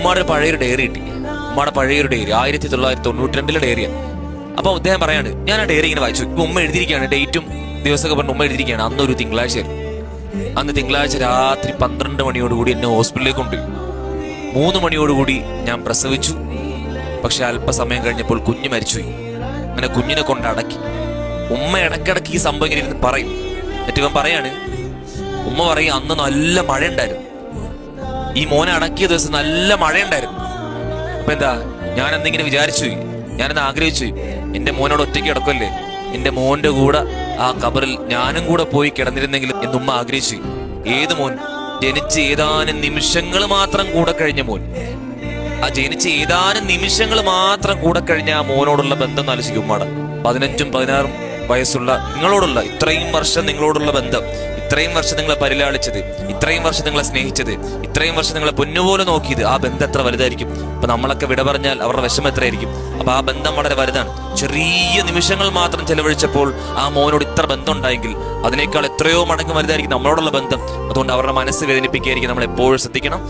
ഉമ്മയുടെ പഴയൊരു ഡയറി കിട്ടി. ഉമ്മയുടെ പഴയൊരു ഡയറി 1992 ഡയറിയാണ്. അപ്പൊ അദ്ദേഹം പറയാണ്, ഞാൻ ആ ഡയറി ഇങ്ങനെ വായിച്ചു. ഇപ്പൊ ഉമ്മ എഴുതിയിരിക്കുകയാണ്, ഡേറ്റും ദിവസമൊക്കെ പറഞ്ഞ് ഉമ്മ എഴുതിയിരിക്കുകയാണ്. അന്നൊരു തിങ്കളാഴ്ചയായിരുന്നു. അന്ന് തിങ്കളാഴ്ച രാത്രി 12 മണിയോടുകൂടി എന്നെ ഹോസ്പിറ്റലിലേക്ക് കൊണ്ടുപോയി. 3 മണിയോടുകൂടി ഞാൻ പ്രസവിച്ചു. പക്ഷെ അല്പസമയം കഴിഞ്ഞപ്പോൾ കുഞ്ഞ് മരിച്ചുപോയി. അങ്ങനെ കുഞ്ഞിനെ കൊണ്ട് അടക്കി. ഉമ്മ ഇടക്കിടക്ക് ഈ സംഭവം ഇങ്ങനെ ഇരുന്ന് പറയും. എന്നിട്ട് ഇവൻ പറയാണ്, ഉമ്മ പറയും, അന്ന് നല്ല മഴ ഉണ്ടായിരുന്നു, ഈ മോനെ അടക്കിയ ദിവസം നല്ല മഴ ഉണ്ടായിരുന്നു. അപ്പൊ എന്താ, ഞാൻ എന്തെങ്കിലും വിചാരിച്ചു, ഞാനെന്ന് ആഗ്രഹിച്ചു, എന്റെ മോനോട് ഒറ്റയ്ക്ക് കിടക്കല്ലേ, എന്റെ മോന്റെ കൂടെ ആ കബറിൽ ഞാനും കൂടെ പോയി കിടന്നിരുന്നെങ്കിലും എന്നുമ്മ ആഗ്രഹിച്ചു. ഏത് മോൻ? ജനിച്ച് ഏതാനും നിമിഷങ്ങൾ മാത്രം കൂടെ കഴിഞ്ഞ മോൻ. ആ ജനിച്ച് ഏതാനും നിമിഷങ്ങൾ മാത്രം കൂടെ കഴിഞ്ഞ ആ മോനോടുള്ള ബന്ധം ആലോചിക്കും ഉമ്മയുടെ. 15ഉം 16ഉം വയസ്സുള്ള നിങ്ങളോടുള്ള ഇത്രയും വർഷം നിങ്ങളോടുള്ള ബന്ധം, ഇത്രയും വർഷം നിങ്ങളെ പരിലാളിച്ചത്, ഇത്രയും വർഷം നിങ്ങളെ സ്നേഹിച്ചത്, ഇത്രയും വർഷം നിങ്ങളെ പൊന്നുപോലെ നോക്കിയത്, ആ ബന്ധം എത്ര വലുതായിരിക്കും. അപ്പൊ നമ്മളൊക്കെ വിട പറഞ്ഞാൽ അവരുടെ വിഷമം എത്രയായിരിക്കും. അപ്പൊ ആ ബന്ധം വളരെ വലുതാണ്. ചെറിയ നിമിഷങ്ങൾ മാത്രം ചെലവഴിച്ചപ്പോൾ ആ മോനോട് ഇത്ര ബന്ധം ഉണ്ടായെങ്കിൽ അതിനേക്കാൾ എത്രയോ മടങ്ങ് വലുതായിരിക്കും നമ്മളോടുള്ള ബന്ധം. അതുകൊണ്ട് അവരുടെ മനസ്സ് വേദനിപ്പിക്കുകയായിരിക്കും നമ്മൾ എപ്പോഴും ശ്രദ്ധിക്കണം.